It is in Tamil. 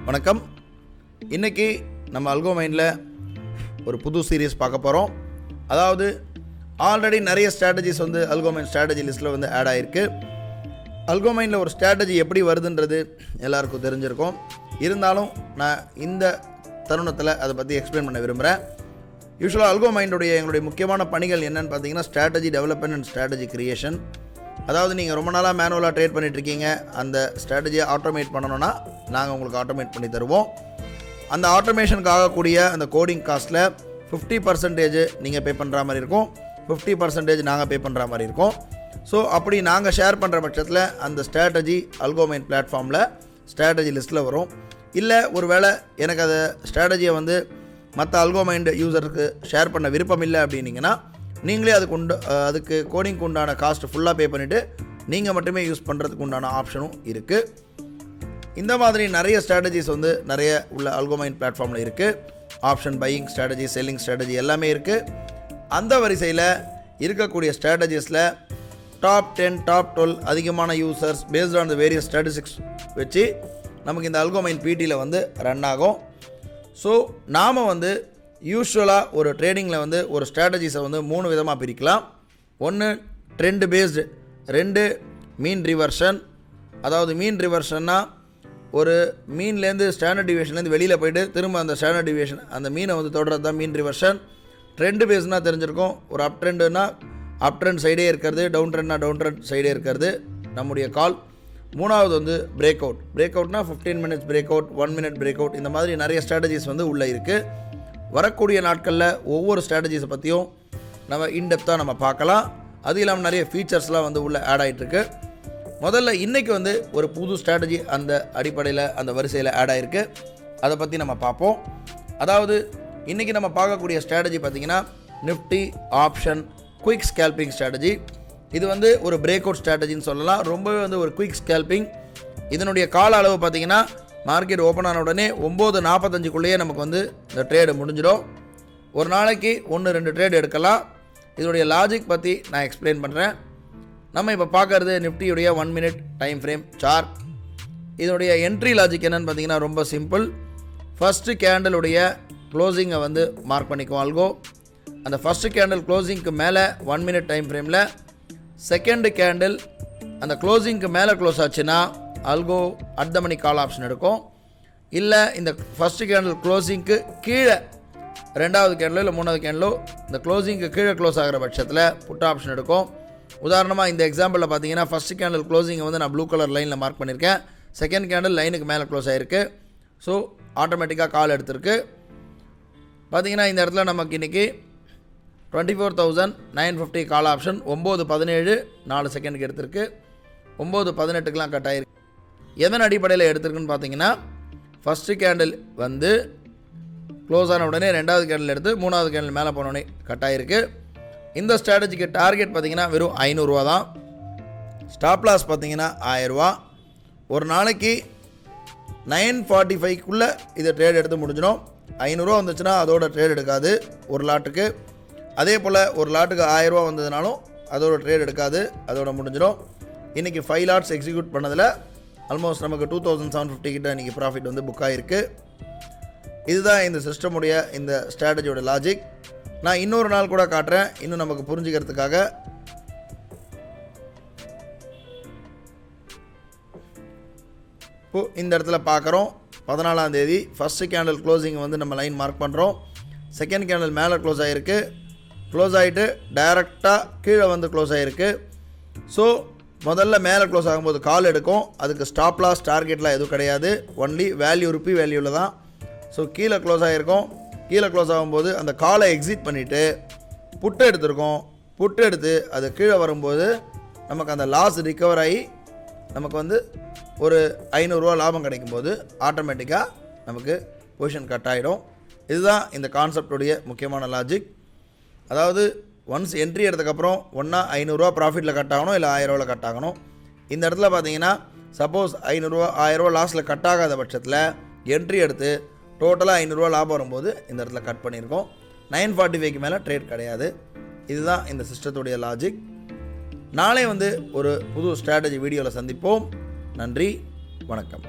வணக்கம். இன்றைக்கி நம்ம அல்கோ மைண்டில் ஒரு புது சீரீஸ் பார்க்க போகிறோம். அதாவது ஆல்ரெடி நிறைய ஸ்ட்ராட்டஜிஸ் வந்து அல்கோ மைண்ட் ஸ்ட்ராட்டஜி லிஸ்ட்டில் வந்து ஆட் ஆகிருக்கு. அல்கோ மைண்டில் ஒரு ஸ்ட்ராட்டஜி எப்படி வருதுன்றது எல்லாருக்கும் தெரிஞ்சிருக்கும். இருந்தாலும் நான் இந்த தருணத்தில் அதை பற்றி எக்ஸ்பிளைன் பண்ண விரும்புகிறேன். யூஸ்வலாக அல்கோ மைண்டுடைய எங்களுடைய முக்கியமான பணிகள் என்னென்னு பார்த்தீங்கன்னா strategy development and strategy creation. அதாவது நீங்கள் ரொம்ப நாளாக மேனுவலாக ட்ரேட் பண்ணிகிட்ருக்கீங்க, அந்த ஸ்ட்ராட்டஜியை ஆட்டோமேட் பண்ணணுன்னா நாங்கள் உங்களுக்கு ஆட்டோமேட் பண்ணி தருவோம். அந்த ஆட்டோமேஷனுக்கு ஆகக்கூடிய அந்த கோடிங் காஸ்ட்டில் 50% நீங்கள் பே பண்ணுற மாதிரி இருக்கும், 50% நாங்கள் பே பண்ணுற மாதிரி இருக்கும். ஸோ அப்படி நாங்கள் ஷேர் பண்ணுற பட்சத்தில் அந்த ஸ்ட்ராட்டஜி அல்கோ மைண்ட் பிளாட்ஃபார்மில் ஸ்ட்ராட்டஜி லிஸ்ட்டில் வரும். இல்லை ஒரு வேளை எனக்கு அதை ஸ்ட்ராட்டஜியை வந்து மற்ற அல்கோ மைண்ட் யூசருக்கு ஷேர் பண்ண விருப்பம் இல்லை அப்படின்னீங்கன்னா நீங்களே அதுக்கு கோடிங்க்கு உண்டான காஸ்ட்டு ஃபுல்லாக பே பண்ணிவிட்டு நீங்கள் மட்டுமே யூஸ் பண்ணுறதுக்கு உண்டான ஆப்ஷனும் இருக்குது. இந்த மாதிரி நிறைய ஸ்ட்ராட்டஜிஸ் வந்து நிறைய உள்ள அல்கோ மைண்ட் பிளாட்ஃபார்மில் இருக்குது. Option buying strategy, selling strategy எல்லாமே இருக்குது. அந்த வரிசையில் இருக்கக்கூடிய ஸ்ட்ராட்டஜிஸில் டாப் 10 டாப் 12 அதிகமான users based on the various statistics வச்சு நமக்கு இந்த அல்கோ மைண்ட் பிடியில் வந்து ரன் ஆகும். ஸோ நாம் வந்து யூஸ்வலாக ஒரு ட்ரேடிங்கில் வந்து ஒரு ஸ்ட்ராட்டஜிஸை வந்து 3 விதமாக பிரிக்கலாம். ஒன்று ட்ரெண்ட் பேஸ்டு, 2 மீன் ரிவர்ஷன். அதாவது மீன் ரிவர்ஷன்னா ஒரு மீன்லேருந்து ஸ்டாண்டர்ட் டிவியேஷன்லேருந்து வெளியில் போய்ட்டு திரும்ப அந்த ஸ்டாண்டர்ட் டிவியேஷன் அந்த மீனை வந்து தொடர்றது தான் மீன் ரிவர்ஷன். ட்ரெண்ட் பேஸ்னால் தெரிஞ்சிருக்கும், ஒரு அப் ட்ரெண்டுனா அப் ட்ரெண்ட் சைடே இருக்கிறது, டவுன் ட்ரெண்ட்னா டவுன் ட்ரெண்ட் சைடே இருக்கிறது நம்முடைய கால். 3வது வந்து பிரேக் அவுட். பிரேக் அவுட்னா 15 minutes break out, 1 minute break out, இந்த மாதிரி நிறைய ஸ்ட்ராட்டஜிஸ் வந்து உள்ளே இருக்குது. வரக்கூடிய நாட்களில் ஒவ்வொரு ஸ்ட்ராட்டஜிஸை பற்றியும் நம்ம இன்டெப்த்தாக நம்ம பார்க்கலாம். அது இல்லாமல் நிறைய ஃபீச்சர்ஸ்லாம் வந்து உள்ளே ஆட் ஆகிட்டுருக்கு. முதல்ல இன்றைக்கி வந்து ஒரு புது ஸ்ட்ராட்டஜி அந்த அடிப்படையில் அந்த வரிசையில் ஆட் ஆகிருக்கு. அதை பற்றி நம்ம பார்ப்போம். அதாவது இன்றைக்கி நம்ம பார்க்கக்கூடிய ஸ்ட்ராட்டஜி பார்த்திங்கன்னா Nifty option quick scalping strategy. இது வந்து ஒரு பிரேக் அவுட் ஸ்ட்ராட்டஜின்னு சொல்லலாம். ரொம்பவே வந்து ஒரு குயிக் ஸ்கேல்பிங். இதனுடைய கால அளவு பார்த்திங்கன்னா மார்க்கெட் ஓப்பன் ஆன உடனே 9:45க்குள்ளேயே நமக்கு வந்து இந்த ட்ரேடு முடிஞ்சிடும். ஒரு நாளைக்கு 1-2 ட்ரேட் எடுக்கலாம். இதனுடைய லாஜிக் பற்றி நான் எக்ஸ்பிளைன் பண்ணுறேன். நம்ம இப்போ பார்க்குறது நிஃப்டியுடைய 1 மினிட் டைம் ஃப்ரேம் சார்ட். இதனுடைய என்ட்ரி லாஜிக் என்னென்னு பார்த்தீங்கன்னா ரொம்ப சிம்பிள். ஃபஸ்ட்டு கேண்டலுடைய க்ளோசிங்கை வந்து மார்க் பண்ணிக்குவோம் அல்கோ. அந்த ஃபஸ்ட்டு கேண்டில் க்ளோசிங்க்கு மேலே 1 மினிட் டைம் ஃப்ரேமில், செகண்ட் கேண்டில் அந்த க்ளோசிங்க்கு மேலே க்ளோஸ் ஆச்சுன்னா அல்கோ at the money call option எடுக்கும். இல்லை இந்த ஃபஸ்ட்டு கேண்டில் க்ளோசிங்க்கு கீழே 2வது கேண்டிலோ இல்லை 3வது கேண்டிலோ இந்த க்ளோசிங்க்கு கீழே க்ளோஸ் ஆகிற பட்சத்தில் புட் ஆப்ஷன் எடுக்கும். உதாரணமாக இந்த எக்ஸாம்பிளில் பார்த்தீங்கன்னா ஃபஸ்ட்டு கேண்டில் க்ளோசிங்கை வந்து நான் ப்ளூ கலர் லைனில் மார்க் பண்ணியிருக்கேன். செகண்ட் கேண்டில் லைனுக்கு மேலே க்ளோஸ் ஆகிருக்கு. ஸோ ஆட்டோமேட்டிக்காக கால் எடுத்திருக்கு. பார்த்தீங்கன்னா இந்த இடத்துல நமக்கு இன்றைக்கி 24,950 கால் ஆப்ஷன் 9:17 4 செகண்டுக்கு எடுத்திருக்கு. 9:18க்கெலாம் கட் ஆகிருக்கு. எதன் அடிப்படையில் எடுத்திருக்குன்னு பார்த்தீங்கன்னா ஃபஸ்ட்டு கேண்டில் வந்து க்ளோஸ் ஆன உடனே 2வது கேண்டில் எடுத்து 3வது கேண்டில் மேலே போனோடனே கட் ஆகிருக்கு. இந்த ஸ்ட்ராட்டஜிக்கு டார்கெட் பார்த்திங்கன்னா வெறும் 500 ரூபா தான். ஸ்டாப் லாஸ் பார்த்திங்கன்னா 1000 ரூபா. ஒரு நாளைக்கு 9:45க்குள்ளே இதை ட்ரேட் எடுத்து முடிஞ்சிடும். 500 ரூபா வந்துச்சுன்னா அதோட ட்ரேட் எடுக்காது ஒரு லாட்டுக்கு. அதே போல் ஒரு லாட்டுக்கு 1000 ரூபா வந்ததுனாலும் அதோட ட்ரேட் எடுக்காது, அதோட முடிஞ்சிடும். இன்றைக்கி 5 லாட்ஸ் எக்ஸிக்யூட் பண்ணதில் ஆல்மோஸ்ட் நமக்கு 2750 கிட்ட இன்றைக்கி ப்ராஃபிட் வந்து புக் ஆகிருக்கு. இதுதான் இந்த சிஸ்டமுடைய இந்த ஸ்ட்ராட்டஜியோட லாஜிக். நான் இன்னொரு நாள் கூட காட்டுறேன் இன்னும் நமக்கு புரிஞ்சுக்கிறதுக்காக. இப்போது இந்த இடத்துல பார்க்குறோம் 14ஆம் தேதி ஃபஸ்ட்டு கேண்டில் க்ளோசிங் வந்து நம்ம லைன் மார்க் பண்ணுறோம். செகண்ட் கேண்டில் மேலே க்ளோஸ் ஆகிருக்கு. க்ளோஸ் ஆகிட்டு டைரெக்டாக கீழே வந்து க்ளோஸ் ஆகிருக்கு. ஸோ முதல்ல மேலே க்ளோஸ் ஆகும்போது கால் எடுக்கும். அதுக்கு ஸ்டாப் லாஸ் டார்கெட்லாம் எதுவும் கிடையாது, ஒன்லி வேல்யூ ருப்பி வேல்யூவில் தான். ஸோ கீழே க்ளோஸ் ஆகிருக்கும். கீழே க்ளோஸ் ஆகும்போது அந்த காலை எக்ஸிட் பண்ணிவிட்டு புட்டு எடுத்திருக்கோம். புட்டு எடுத்து அது கீழே வரும்போது நமக்கு அந்த லாஸ் ரிகவர் ஆகி நமக்கு வந்து ஒரு 500 ரூபா லாபம் கிடைக்கும்போது ஆட்டோமேட்டிக்காக நமக்கு பொசிஷன் கட் ஆகிடும். இதுதான் இந்த கான்செப்டுடைய முக்கியமான லாஜிக். அதாவது ஒன்ஸ் என்ட்ரி எடுத்ததுக்கப்புறம் ஒன்றா 500 ரூபா ப்ராஃபிட்டில் கட் ஆகணும், இல்லை 1000 ரூபாவில் கட் ஆகணும். இந்த இடத்துல பார்த்தீங்கன்னா சப்போஸ் 500 ரூபா 1000 ரூபா லாஸில் கட் ஆகாத பட்சத்தில் என்ட்ரி எடுத்து டோட்டலாக 500 ரூபா லாபம் வரும்போது இந்த இடத்துல கட் பண்ணியிருக்கோம். 9:45க்கு மேலே ட்ரேட் கிடையாது. இதுதான் இந்த சிஸ்டத்துடைய லாஜிக். நாளை வந்து ஒரு புது ஸ்ட்ராட்டஜி வீடியோவில் சந்திப்போம். நன்றி, வணக்கம்.